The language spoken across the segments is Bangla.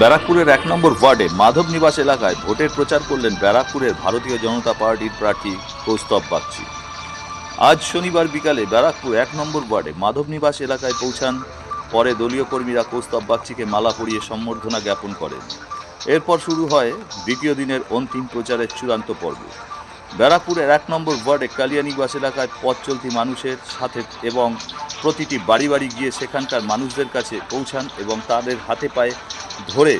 ব্যারাকপুরের ১ নম্বর ওয়ার্ডে মাধব নিবাস এলাকায় ভোটের প্রচার করলেন ব্যারাকপুরের ভারতীয় জনতা পার্টির প্রার্থী কৌস্তব বাগচি। আজ শনিবার বিকালে ব্যারাকপুর ১ নম্বর ওয়ার্ডে মাধব নিবাস এলাকায় পৌঁছান। পরে দলীয় কর্মীরা কৌস্তব বাগচিকে মালা পরিয়ে সম্বর্ধনা জ্ঞাপন করেন। এরপর শুরু হয় দ্বিতীয় দিনের অন্তিম প্রচারের চূড়ান্ত পর্ব। ব্যারাকপুরের ১ নম্বর ওয়ার্ডে কালিয়ানিবাস এলাকায় পথ চলতি মানুষের সাথে এবং প্রতিটি বাড়ি বাড়ি গিয়ে সেখানকার মানুষদের কাছে পৌঁছান এবং তাদের হাতে পায়ে ধরে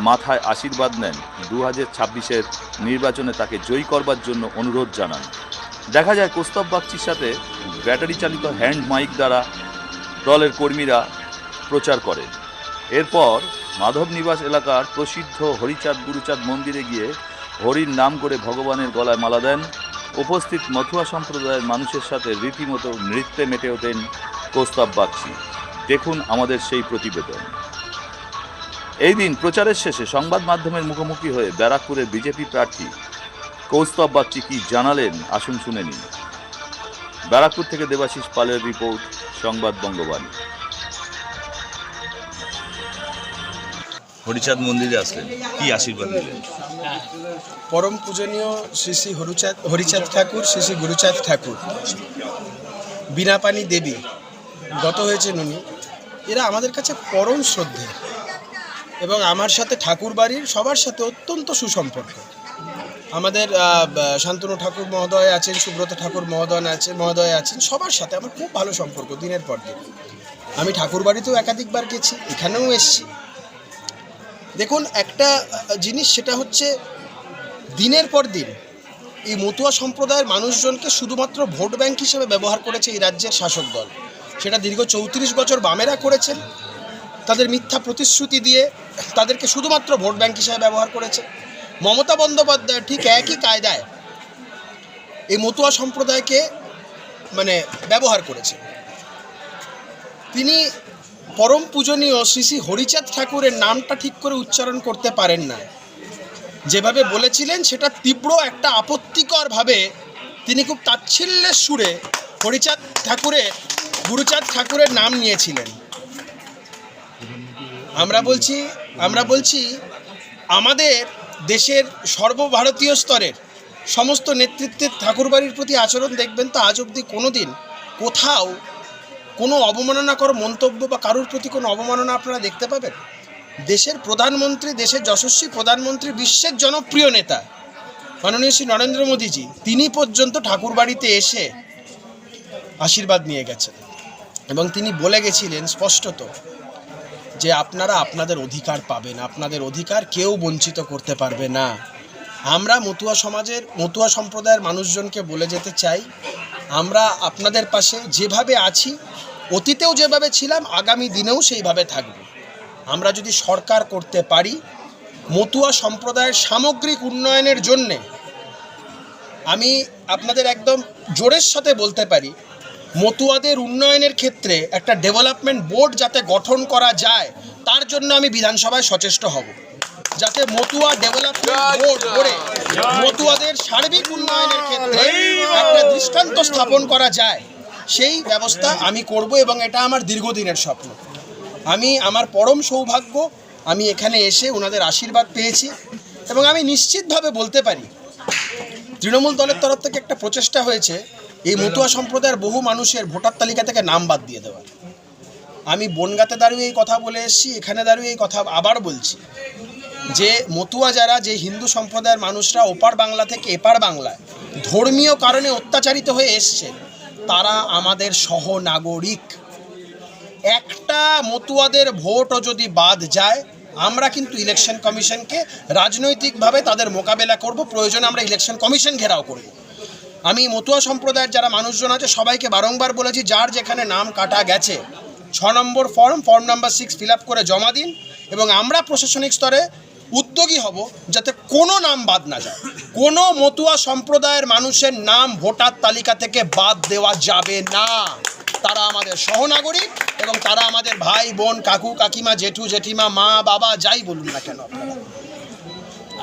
মাথায় আশীর্বাদ নেন। ২০২৬-এর নির্বাচনে তাকে জয়ী করবার জন্য অনুরোধ জানান। দেখা যায় কৌস্তব বাগচির সাথে ব্যাটারি চালিত হ্যান্ড মাইক দ্বারা দলের কর্মীরা প্রচার করেন। এরপর মাধব নিবাস এলাকার প্রসিদ্ধ হরিচাঁদ গুরুচাঁদ মন্দিরে গিয়ে হরির নাম করে ভগবানের গলায় মালা দেন। উপস্থিত মথুয়া সম্প্রদায়ের মানুষের সাথে রীতিমতো নৃত্যে মেতে ওঠেন কৌস্তব বাগচি। দেখুন আমাদের সেই প্রতিবেদন। এই দিন প্রচারের শেষে সংবাদ মাধ্যমের মুখোমুখি হয়ে ব্যারাকপুরের বিজেপি প্রার্থী কৌস্তব বাগচি কি জানালেন আসুন শুনে নিন। ব্যারাকপুর থেকে দেবাশিস পালের রিপোর্ট, সংবাদ বঙ্গবাণী। হরিচাঁদ মন্দিরে আসলেন, কি আশীর্বাদ দিলেন? পরম পূজনীয় শ্রী শ্রী হরিচাঁদ ঠাকুর, শ্রী শ্রী গুরুচাঁদ ঠাকুর, বীণাপাণি দেবী গত হয়েছেন উনি। এরা আমাদের কাছে পরম শ্রদ্ধে এবং আমার সাথে ঠাকুর বাড়ির সবার সাথে অত্যন্ত সুসম্পর্ক। আমাদের শান্তনু ঠাকুর মহোদয় আছেন, সুব্রত ঠাকুর মহোদয় আছেন, সবার সাথে আমার খুব ভালো সম্পর্ক দিনের পর দিন। আমি ঠাকুর বাড়িতেও একাধিকবার গেছি, এখানেও এসেছি। দেখুন, একটা জিনিস সেটা হচ্ছে দিনের পর দিন এই মতুয়া সম্প্রদায়ের মানুষজনকে শুধুমাত্র ভোট ব্যাংক হিসেবে ব্যবহার করেছে এই রাজ্যের শাসক দল। সেটা দীর্ঘ ৩৪ বছর বামেরা করেছেন। তাদের মিথ্যা প্রতিশ্রুতি দিয়ে তাদেরকে শুধুমাত্র ভোট ব্যাংক হিসেবে ব্যবহার করেছে। মমতা বন্দ্যোপাধ্যায় ঠিক একই কায়দায় এই মতুয়া সম্প্রদায়কে ব্যবহার করেছেন। তিনি পরম পূজনীয় শ্রী শ্রী হরিচাঁদ ঠাকুরের নামটা ঠিক করে উচ্চারণ করতে পারেন না। যেভাবে বলেছিলেন সেটা তীব্র একটা আপত্তিকরভাবে তিনি খুব তাচ্ছিল্যের সুরে হরিচাঁদ ঠাকুরের, গুরুচাঁদ ঠাকুরের নাম নিয়েছিলেন। আমরা বলছি আমাদের দেশের সর্বভারতীয় স্তরের সমস্ত নেতৃত্বের ঠাকুরবাড়ির প্রতি আচরণ দেখবেন তো আজ অবধি কোনো দিন কোথাও কোনো অবমাননাকর মন্তব্য বা কারোর প্রতি কোনো অবমাননা আপনারা দেখতে পাবেন? দেশের প্রধানমন্ত্রী, দেশের যশস্বী প্রধানমন্ত্রী, বিশ্বের জনপ্রিয় নেতা মাননীয় শ্রী নরেন্দ্র মোদীজি, তিনি পর্যন্ত ঠাকুরবাড়িতে এসে আশীর্বাদ নিয়ে গেছেন এবং তিনি বলে গেছিলেন স্পষ্টত যে আপনারা আপনাদের অধিকার পাবেন, আপনাদের অধিকার কেউ বঞ্চিত করতে পারবে না। আমরা মতুয়া সম্প্রদায়ের মানুষজনকে বলে যেতে চাই, আমরা আপনাদের পাশে যেভাবে আছি, অতীতেও যেভাবে ছিলাম, আগামী দিনেও সেইভাবে থাকব। আমরা যদি সরকার করতে পারি মতুয়া সম্প্রদায়ের সামগ্রিক উন্নয়নের জন্যে, আমি আপনাদের একদম জোরের সাথে বলতে পারি মতুয়াদের উন্নয়নের ক্ষেত্রে একটা ডেভেলপমেন্ট বোর্ড যাতে গঠন করা যায়, তার জন্য আমি বিধানসভায় সচেষ্ট হব, যাতে মতুয়া ডেভেলপমেন্ট বোর্ড করে মতুয়াদের সার্বিক উন্নয়নের ক্ষেত্রে একটা দৃষ্টান্ত স্থাপন করা যায়, সেই ব্যবস্থা আমি করব এবং এটা আমার দীর্ঘদিনের স্বপ্ন। আমার পরম সৌভাগ্য আমি এখানে এসে ওনাদের আশীর্বাদ পেয়েছি এবং আমি নিশ্চিতভাবে বলতে পারি তৃণমূল দলের তরফ থেকে একটা প্রচেষ্টা হয়েছে এই মতুয়া সম্প্রদায়ের বহু মানুষের ভোটার তালিকা থেকে নাম বাদ দিয়ে দেওয়ার। আমি বনগাঁতে দাঁড়িয়ে এই কথা বলে এসেছি, এখানে দাঁড়িয়ে এই কথা আবার বলছি যে মতুয়া যারা, যে হিন্দু সম্প্রদায়ের মানুষরা ওপার বাংলা থেকে এপার বাংলায় ধর্মীয় কারণে অত্যাচারিত হয়ে এসছে, তারা আমাদের সহনাগরিক। একটা মতুয়াদের ভোটও যদি বাদ যায়, আমরা কিন্তু ইলেকশন কমিশনকে রাজনৈতিকভাবে তাদের মোকাবেলা করব, প্রয়োজনে আমরা ইলেকশন কমিশন ঘেরাও করব। আমি মতুয়া সম্প্রদায়ের যারা মানুষজন আছে সবাইকে বারংবার বলেছি, যার যেখানে নাম কাটা গেছে 6 নম্বর ফর্ম নাম্বার 6 ফিল আপ করে জমা দিন এবং আমরা প্রশাসনিক স্তরে উদ্যোগী হব যাতে কোনো নাম বাদ না যায়। কোনো মতুয়া সম্প্রদায়ের মানুষের নাম ভোটার তালিকা থেকে বাদ দেওয়া যাবে না। তারা আমাদের সহনাগরিক এবং তারা আমাদের ভাই বোন, কাকু কাকিমা, জেঠু জেঠিমা, মা বাবা, যাই বলুন না কেন।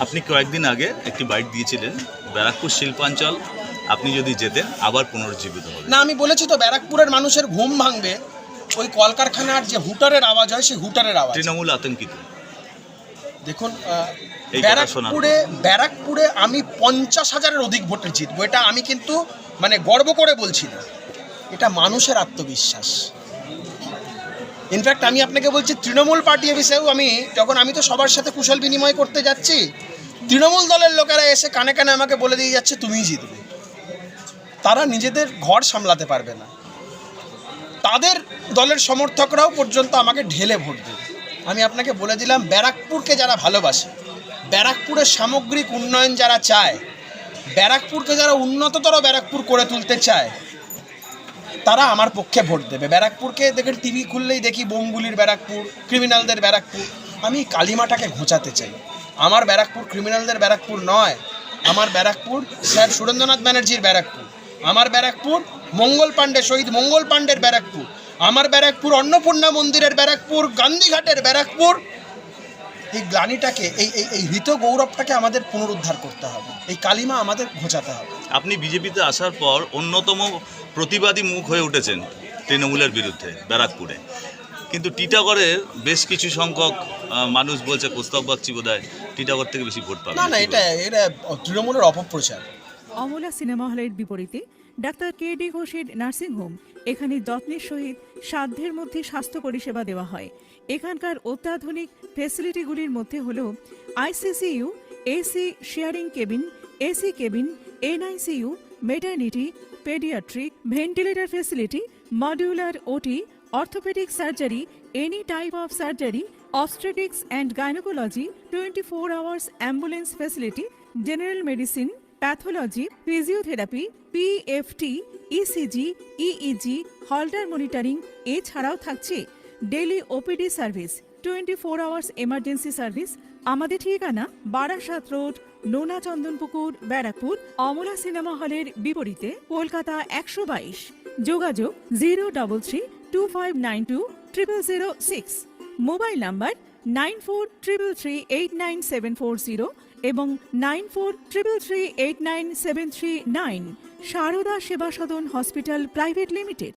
আপনি কয়েকদিন আগে একটি বাইট দিয়েছিলেন ব্যারাকপুর শিল্পাঞ্চল আপনি যদি যেতেন আবার পুনরুজ্জীবিত হবে না। আমি বলেছি তো, ব্যারাকপুরের মানুষের ঘুম ভাঙবে ওই কলকারখানার যে হুটারের আওয়াজ হয়, সেই হুটারের আওয়াজ। তৃণমূল আতঙ্কিত। দেখুন এই কথা শোনার ব্যারাকপুরে আমি 50,000-এর অধিক ভোটে জিতবো, এটা আমি কিন্তু মানে গর্ব করে বলছি না, এটা মানুষের আত্মবিশ্বাস। ইনফ্যাক্ট আমি আপনাকে বলছি, তৃণমূল পার্টি অফিসেও আমি তো সবার সাথে কুশল বিনিময় করতে যাচ্ছি, তৃণমূল দলের লোকেরা এসে কানে কানে আমাকে বলে দিয়ে যাচ্ছে তুমিই জিতবে। তারা নিজেদের ঘর সামলাতে পারবে না, তাদের দলের সমর্থকরাও পর্যন্ত আমাকে ঢেলে ভোট দেবে। আমি আপনাকে বলে দিলাম, ব্যারাকপুরকে যারা ভালোবাসে, ব্যারাকপুরের সামগ্রিক উন্নয়ন যারা চায়, ব্যারাকপুরকে যারা উন্নততর ব্যারাকপুর করে তুলতে চায়, তারা আমার পক্ষে ভোট দেবে। ব্যারাকপুরকে দেখেন, টিভি খুললেই দেখি বোমগুলির ব্যারাকপুর, ক্রিমিনালদের ব্যারাকপুর। আমি কালিমাটাকে ঘোচাতে চাই। আমার ব্যারাকপুর ক্রিমিনালদের ব্যারাকপুর নয়, আমার ব্যারাকপুর স্যার সুরেন্দ্রনাথ ব্যানার্জির ব্যারাকপুর, আমার ব্যারাকপুর মঙ্গল পাণ্ডে, শহীদ মঙ্গল পাণ্ডের ব্যারাকপুর, আমার ব্যারাকপুর অন্নপূর্ণা মন্দিরের ব্যারাকপুর, গান্ধীঘাটের ব্যারাকপুর। এই গ্লানিটাকে, এই হৃত গৌরবটাকে আমাদের পুনরুদ্ধার করতে হবে, এই কালিমা আমাদের ঘোচাতে হবে। আপনি বিজেপিতে আসার পর অন্যতম প্রতিবাদী মুখ হয়ে উঠেছেন তৃণমূলের বিরুদ্ধে ব্যারাকপুরে, কিন্তু টিটাগড়ের বেশ কিছু সংখ্যক মানুষ বলছে কৌস্তব বাগচি বোধহয় টিটাগড় থেকে বেশি ভোট পাবে। না, এটা তৃণমূলের অপপ্রচার। অমলা সিনেমা হলের বিপরীতে ডাক্তার কে.ডি. ঘোষের নার্সিংহোম। এখানে যত্নের সহিত সাধ্যের মধ্যে স্বাস্থ্য পরিষেবা দেওয়া হয়। এখানকার অত্যাধুনিক ফেসিলিটিগুলির মধ্যে হল ICCU, AC sharing cabin, AC cabin, NICU, maternity, paediatric, ventilator facility, modular OT, orthopaedic surgery, any type of surgery, obstetrics and gynecology, 24 hours ambulance facility, general medicine, pathology, physiotherapy, PFT, ECG, EEG, Holter monitoring, এছাড়াও থাকছে daily OPD service, 24 hours emergency service. আমাদের ঠিকানা বারাসাত রোড, নোনা চন্দনপুকুর, ব্যারাকপুর। অমলা সিনেমা হলের বিপরীতে, কলকাতা 122। যোগাযোগ 03325920006। মোবাইল নাম্বার 9433389740 এবং 9433389739। সারদা সেবা সদন হসপিটাল প্রাইভেট লিমিটেড।